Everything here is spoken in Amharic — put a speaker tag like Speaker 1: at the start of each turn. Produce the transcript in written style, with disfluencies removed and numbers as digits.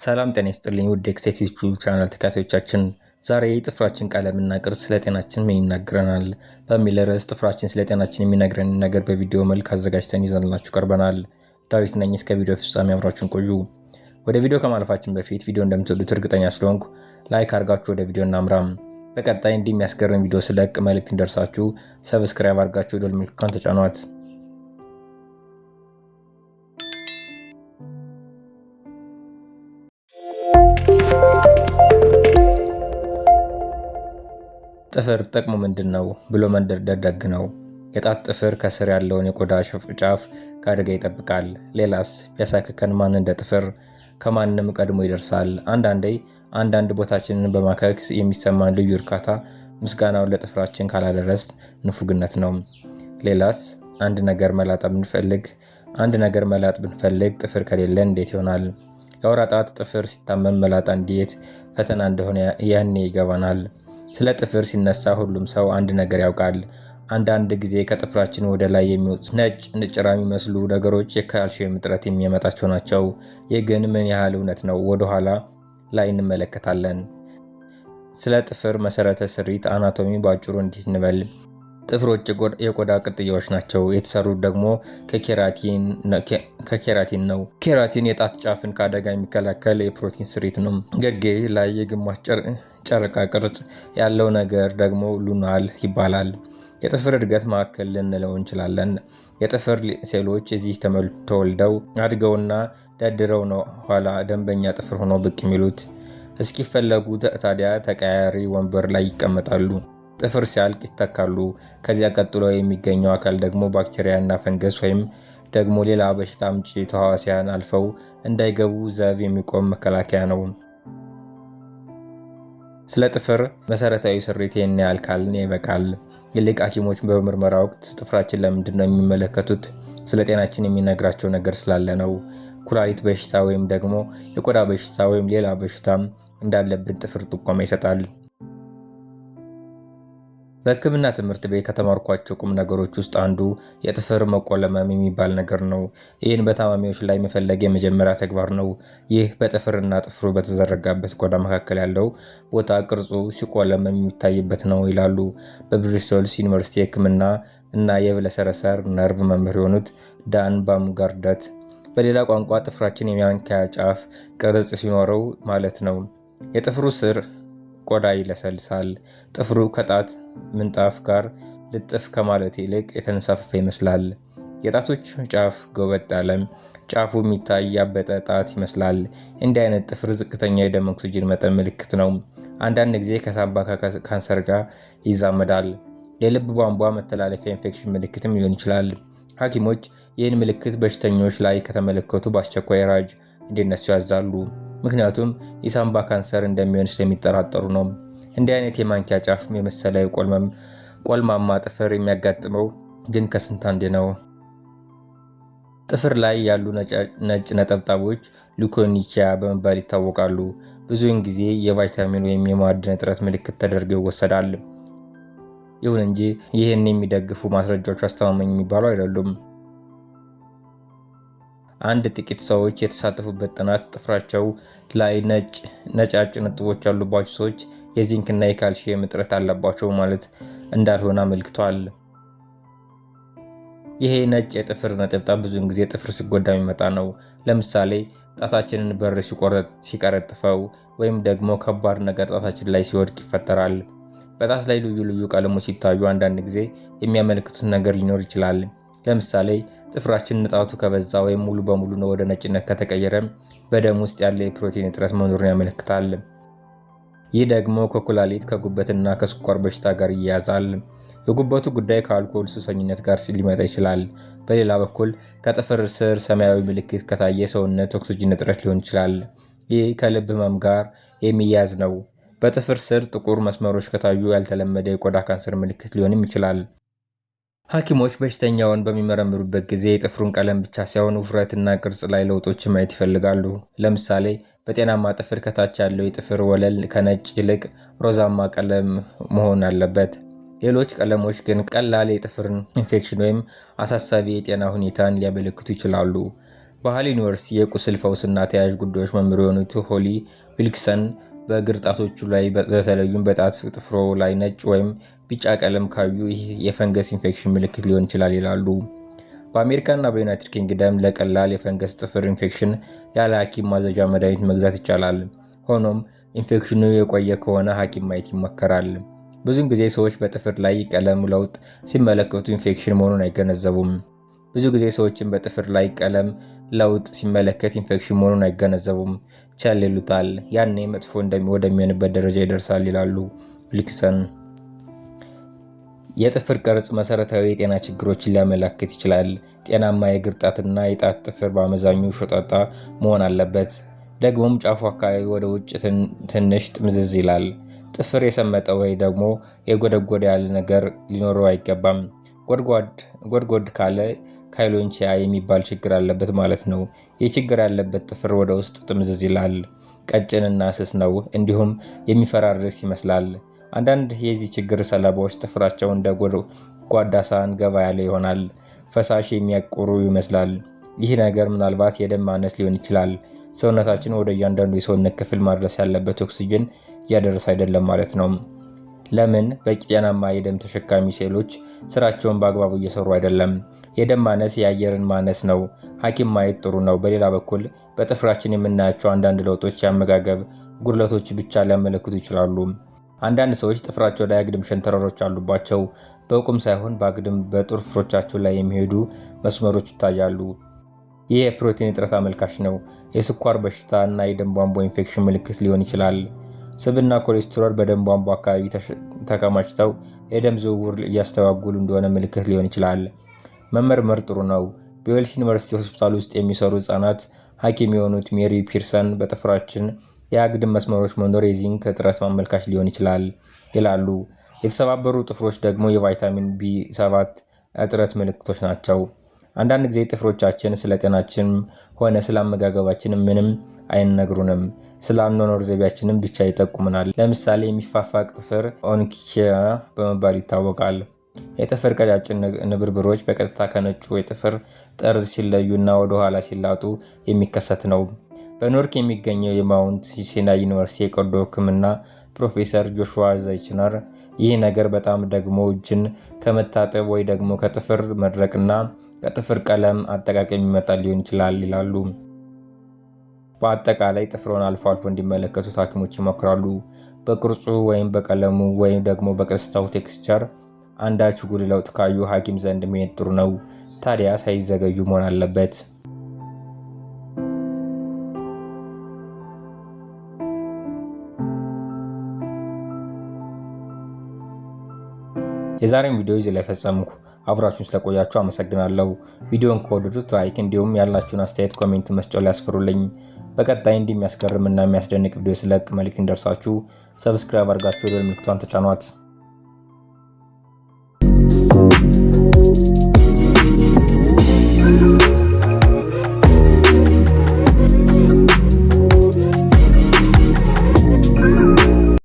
Speaker 1: ሰላም ጤና ይስጥልኝ ውድ ኤክስቴት ዩቲዩብ ቻናል ተከታታዮቻችን፣ ዛሬ ጥፍራችን ቀለምና ቅርጽ ስለ ጤናችን ምን ይናገረናል በሚል ርዕስ ጥፍራችን ስለ ጤናችን የሚነግረን ነገር በቪዲዮ መልክ አዘጋጅተን ይዘንላችሁ ቀርበናል። ዳዊት ነኝ። እስከ ቪዲዮ ፍጻሜ አብራችሁን ቆዩ። ወደ ቪዲዮ ከማለፋችን በፊት ቪዲዮ እንደምትወዱት እርግጠኛ ስለሆንኩ ላይክ አድርጋችሁ ወደ ቪዲዮ እናምራም። በቀጣይ እንዲህ የሚያስገርም ቪዲዮ ስለቅ መልእክት እንደርሳችሁ ሰብስክራይብ አድርጋችሁ ደወል ምልክቱን ተጫኗት። ጥፍር ጥቅሙ ምንድነው ብሎ መንደርደር ደግ ነው። የጣት ጥፍር ከስር ያለውን የቆዳ ጫፍ ከአደጋ ይጠብቃል። ሌላስ ቢያሳክከን ማን እንደ ጥፍር ከማንም ቀድሞ ይደርሳል። አንዳንድ ቦታችንን በማከክ የሚሰማን ልዩ እርካታ ምስጋናውን ለጥፍራችን ካላደረስ ንፉግነት ነው። ሌላስ አንድ ነገር መላጥ ብንፈልግ ጥፍር ከሌለ እንዴት ይሆናል? የአውራ ጣት ጥፍር ሲታመም መላጣ እንዴት ፈተና እንደሆነ ያኔ ይገባናል። ስለ ጥፍር ሲነሳ ሁሉም ሰው አንድ ነገር ያውቃል። አንዳንድ ጊዜ ከጥፍራችን ወደ ላይ የሚወጡ ነጭ ጭራ የሚመስሉ ነገሮች የካልሲየም እጥረት የሚያመጣቸው ናቸው። ይህ ግን ምን ያህል እውነት ነው? ወደ ኋላ ላይ እንመለከታለን። ስለ ጥፍር መሰረተ ስሪት አናቶሚ ባጭሩ እንዲህ እንበል። ጥፍሮች የቆዳ ቅጥያዎች ናቸው። የተሰሩት ደግሞ ከኬራቲን ነው። ኬራቲን የጣት ጫፍን ከአደጋ የሚከላከል የፕሮቲን ስሪት ነው። ግርጌ ላይ የግማሽ ጨረቃ ቅርጽ ያለው ነገር ደግሞ ሉናል ይባላል። የጥፍር እድገት ማዕከል ልንለው እንችላለን። የጥፍር ሴሎች እዚህ ተወልደው አድገውና ደድረው ነው ኋላ ደንበኛ ጥፍር ሆነው ብቅ የሚሉት። እስኪፈለጉ ታዲያ ተቀያሪ ወንበር ላይ ይቀመጣሉ። ጥፍር ሲያልቅ ይተካሉ። ከዚያ ቀጥሎ የሚገኘው አካል ደግሞ ባክቴሪያ እና ፈንገስ ወይም ደግሞ ሌላ በሽታ አምጪ ተህዋሲያን አልፈው እንዳይገቡ ዘብ የሚቆም መከላከያ ነው። ስለ ጥፍር መሰረታዊ ስሪት ይህን ያህል ካልን ይበቃል። ይልቅ ሐኪሞች በምርመራ ወቅት ጥፍራችን ለምንድን ነው የሚመለከቱት? ስለ ጤናችን የሚነግራቸው ነገር ስላለ ነው። ኩላሊት በሽታ ወይም ደግሞ የቆዳ በሽታ ወይም ሌላ በሽታም እንዳለብን ጥፍር ጥቆማ ይሰጣል። በሕክምና ትምህርት ቤት ከተማርኳቸው ቁም ነገሮች ውስጥ አንዱ የጥፍር መቆለመም የሚባል ነገር ነው። ይህን በታማሚዎች ላይ መፈለግ የመጀመሪያ ተግባር ነው። ይህ በጥፍርና ጥፍሩ በተዘረጋበት ቆዳ መካከል ያለው ቦታ ቅርጹ ሲቆለመም የሚታይበት ነው ይላሉ በብሪስቶል ዩኒቨርሲቲ የሕክምና እና የብለሰረሰር ነርቭ መምህር የሆኑት ዳን ባምጋርደት። በሌላ ቋንቋ ጥፍራችን የማንኪያ ጫፍ ቅርጽ ሲኖረው ማለት ነው። የጥፍሩ ስር ቆዳ ይለሰልሳል። ጥፍሩ ከጣት ምንጣፍ ጋር ልጥፍ ከማለት ይልቅ የተንሳፈፈ ይመስላል። የጣቶች ጫፍ ጎበጥ ያለ፣ ጫፉ የሚታይ ያበጠ ጣት ይመስላል። እንዲህ አይነት ጥፍር ዝቅተኛ የደም ኦክሲጅን መጠን ምልክት ነው። አንዳንድ ጊዜ ከሳምባ ካንሰር ጋር ይዛመዳል። የልብ ቧንቧ መተላለፊያ ኢንፌክሽን ምልክትም ሊሆን ይችላል። ሐኪሞች ይህን ምልክት በሽተኞች ላይ ከተመለከቱ በአስቸኳይ ራጅ እንዲነሱ ያዛሉ። ምክንያቱም የሳምባ ካንሰር እንደሚሆን ስለሚጠራጠሩ ነው። እንዲህ አይነት የማንኪያ ጫፍ የመሰለ ቆልማማ ጥፍር የሚያጋጥመው ግን ከስንት አንዴ ነው። ጥፍር ላይ ያሉ ነጭ ነጠብጣቦች ሉኮኒቺያ በመባል ይታወቃሉ። ብዙውን ጊዜ የቫይታሚን ወይም የማዕድን እጥረት ምልክት ተደርገው ይወሰዳል። ይሁን እንጂ ይህን የሚደግፉ ማስረጃዎች አስተማማኝ የሚባሉ አይደሉም። አንድ ጥቂት ሰዎች የተሳተፉበት ጥናት ጥፍራቸው ላይ ነጫጭ ነጥቦች ያሉባቸው ሰዎች የዚንክና የካልሲየም እጥረት አለባቸው ማለት እንዳልሆነ አመልክቷል። ይሄ ነጭ የጥፍር ነጠብጣብ ብዙውን ጊዜ ጥፍር ሲጎዳ የሚመጣ ነው። ለምሳሌ ጣታችንን በር ሲቀረጥፈው ወይም ደግሞ ከባድ ነገር ጣታችን ላይ ሲወድቅ ይፈጠራል። በጣት ላይ ልዩ ልዩ ቀለሞች ሲታዩ አንዳንድ ጊዜ የሚያመለክቱት ነገር ሊኖር ይችላል። ለምሳሌ ጥፍራችን ንጣቱ ከበዛ ወይም ሙሉ በሙሉ ወደ ነጭነት ከተቀየረ በደም ውስጥ ያለ የፕሮቲን እጥረት መኖሩን ያመለክታል። ይህ ደግሞ ከኩላሊት ከጉበትና ከስኳር በሽታ ጋር ይያያዛል። የጉበቱ ጉዳይ ከአልኮል ሱሰኝነት ጋር ሊመጣ ይችላል። በሌላ በኩል ከጥፍር ስር ሰማያዊ ምልክት ከታየ ሰውነት ኦክሲጅን እጥረት ሊሆን ይችላል። ይህ ከልብ ህመም ጋር የሚያያዝ ነው። በጥፍር ስር ጥቁር መስመሮች ከታዩ ያልተለመደ የቆዳ ካንሰር ምልክት ሊሆንም ይችላል። ሐኪሞች በሽተኛውን በሚመረምሩበት ጊዜ የጥፍሩን ቀለም ብቻ ሳይሆን ውፍረትና ቅርጽ ላይ ለውጦችን ማየት ይፈልጋሉ። ለምሳሌ በጤናማ ጥፍር ከታች ያለው የጥፍር ወለል ከነጭ ይልቅ ሮዛማ ቀለም መሆን አለበት። ሌሎች ቀለሞች ግን ቀላል የጥፍር ኢንፌክሽን ወይም አሳሳቢ የጤና ሁኔታን ሊያመለክቱ ይችላሉ። በሃል ዩኒቨርሲቲ የቁስል ፈውስና ተያያዥ ጉዳዮች መምህር የሆኑት ሆሊ ዊልኪንሰን በእግር ጣቶቹ ላይ በተለይም በጣት ጥፍሮ ላይ ነጭ ወይም ቢጫ ቀለም ካዩ ይህ የፈንገስ ኢንፌክሽን ምልክት ሊሆን ይችላል ይላሉ። በአሜሪካና በዩናይትድ ኪንግደም ለቀላል የፈንገስ ጥፍር ኢንፌክሽን ያለ ሐኪም ማዘዣ መድኃኒት መግዛት ይቻላል። ሆኖም ኢንፌክሽኑ የቆየ ከሆነ ሐኪም ማየት ይመከራል። ብዙውን ጊዜ ሰዎች በጥፍር ላይ ቀለም ለውጥ ሲመለከቱ ኢንፌክሽን መሆኑን አይገነዘቡም። ብዙ ጊዜ ሰዎችን በጥፍር ላይ ቀለም ለውጥ ሲመለከት ኢንፌክሽን መሆኑን አይገነዘቡም፣ ቸል ይሉታል። ያኔ መጥፎ ወደሚሆንበት ደረጃ ይደርሳል ይላሉ ዊልኪንሰን። የጥፍር ቅርጽ መሰረታዊ የጤና ችግሮችን ሊያመለክት ይችላል። ጤናማ የእግር ጣትና የጣት ጥፍር በአመዛኙ ሾጣጣ መሆን አለበት። ደግሞም ጫፉ አካባቢ ወደ ውጭ ትንሽ ጥምዝዝ ይላል። ጥፍር የሰመጠ ወይ ደግሞ የጎደጎደ ያለ ነገር ሊኖረው አይገባም። ጎድጎድ ካለ ካይሎንቺያ የሚባል ችግር አለበት ማለት ነው። ይህ ችግር ያለበት ጥፍር ወደ ውስጥ ጥምዝዝ ይላል፣ ቀጭንና ስስ ነው፣ እንዲሁም የሚፈራርስ ይመስላል። አንዳንድ የዚህ ችግር ሰለባዎች ጥፍራቸው እንደ ጎድጓዳ ሳህን ገባ ያለ ይሆናል፣ ፈሳሽ የሚያቆሩ ይመስላል። ይህ ነገር ምናልባት የደም ማነስ ሊሆን ይችላል። ሰውነታችን ወደ እያንዳንዱ የሰውነት ክፍል ማድረስ ያለበት ኦክሲጅን እያደረሰ አይደለም ማለት ነው። ለምን? በቂ ጤናማ የደም ተሸካሚ ሴሎች ስራቸውን በአግባቡ እየሰሩ አይደለም። የደም ማነስ የአየርን ማነስ ነው። ሐኪም ማየት ጥሩ ነው። በሌላ በኩል በጥፍራችን የምናያቸው አንዳንድ ለውጦች የአመጋገብ ጉድለቶች ብቻ ሊያመለክቱ ይችላሉ። አንዳንድ ሰዎች ጥፍራቸው ላይ አግድም ሸንተረሮች አሉባቸው። በቁም ሳይሆን በአግድም በጥፍሮቻቸው ላይ የሚሄዱ መስመሮች ይታያሉ። ይህ የፕሮቲን እጥረት አመልካች ነው። የስኳር በሽታ እና የደም ቧንቧ ኢንፌክሽን ምልክት ሊሆን ይችላል። ስብና ኮሌስትሮል በደም ቧንቧ አካባቢ ተከማችተው የደም ዝውውር እያስተጓጉሉ እንደሆነ ምልክት ሊሆን ይችላል። መመርመር ጥሩ ነው። በዌልስ ዩኒቨርሲቲ ሆስፒታል ውስጥ የሚሰሩ ህጻናት ሐኪም የሆኑት ሜሪ ፒርሰን በጥፍራችን የአግድም መስመሮች መኖር የዚንክ እጥረት ማመልካች ሊሆን ይችላል ይላሉ። የተሰባበሩ ጥፍሮች ደግሞ የቫይታሚን ቢ7 እጥረት ምልክቶች ናቸው። አንዳንድ ጊዜ ጥፍሮቻችን ስለ ጤናችን ሆነ ስለ አመጋገባችን ምንም አይነግሩንም፣ ስለ አኗኗር ዘይቤያችንም ብቻ ይጠቁሙናል። ለምሳሌ የሚፋፋቅ ጥፍር ኦኒኪያ በመባል ይታወቃል። የጥፍር ቀጫጭን ንብርብሮች በቀጥታ ከነጩ የጥፍር ጠርዝ ሲለዩና ወደ ኋላ ሲላጡ የሚከሰት ነው። በኒውዮርክ የሚገኘው የማውንት ሲናይ ዩኒቨርሲቲ የቀዶ ሕክምና ፕሮፌሰር ጆሹዋ ዘይችነር ይህ ነገር በጣም ደግሞ እጅን ከመታጠብ ወይ ደግሞ ከጥፍር መድረቅና ከጥፍር ቀለም አጠቃቀም የሚመጣ ሊሆን ይችላል ይላሉ። በአጠቃላይ ጥፍሮን አልፎ አልፎ እንዲመለከቱት ሐኪሞች ይመክራሉ። በቅርጹ ወይም በቀለሙ ወይም ደግሞ በቅስታው ቴክስቸር አንዳች ጉልህ ለውጥ ካዩ ሐኪም ዘንድ መሄድ ጥሩ ነው። ታዲያ ሳይዘገዩ መሆን አለበት። የዛሬን ቪዲዮ እዚህ ላይ ፈጸምኩ። አብራችሁን ስለቆያችሁ አመሰግናለሁ። ቪዲዮን ከወደዱት ላይክ፣ እንዲሁም ያላችሁን አስተያየት ኮሜንት መስጫው ላይ አስፍሩልኝ። በቀጣይ እንዲህ የሚያስገርምና የሚያስደንቅ ቪዲዮ ስለቅ መልእክት እንደርሳችሁ ሰብስክራይብ አድርጋችሁ ደወል ምልክቷን ተጫኗት።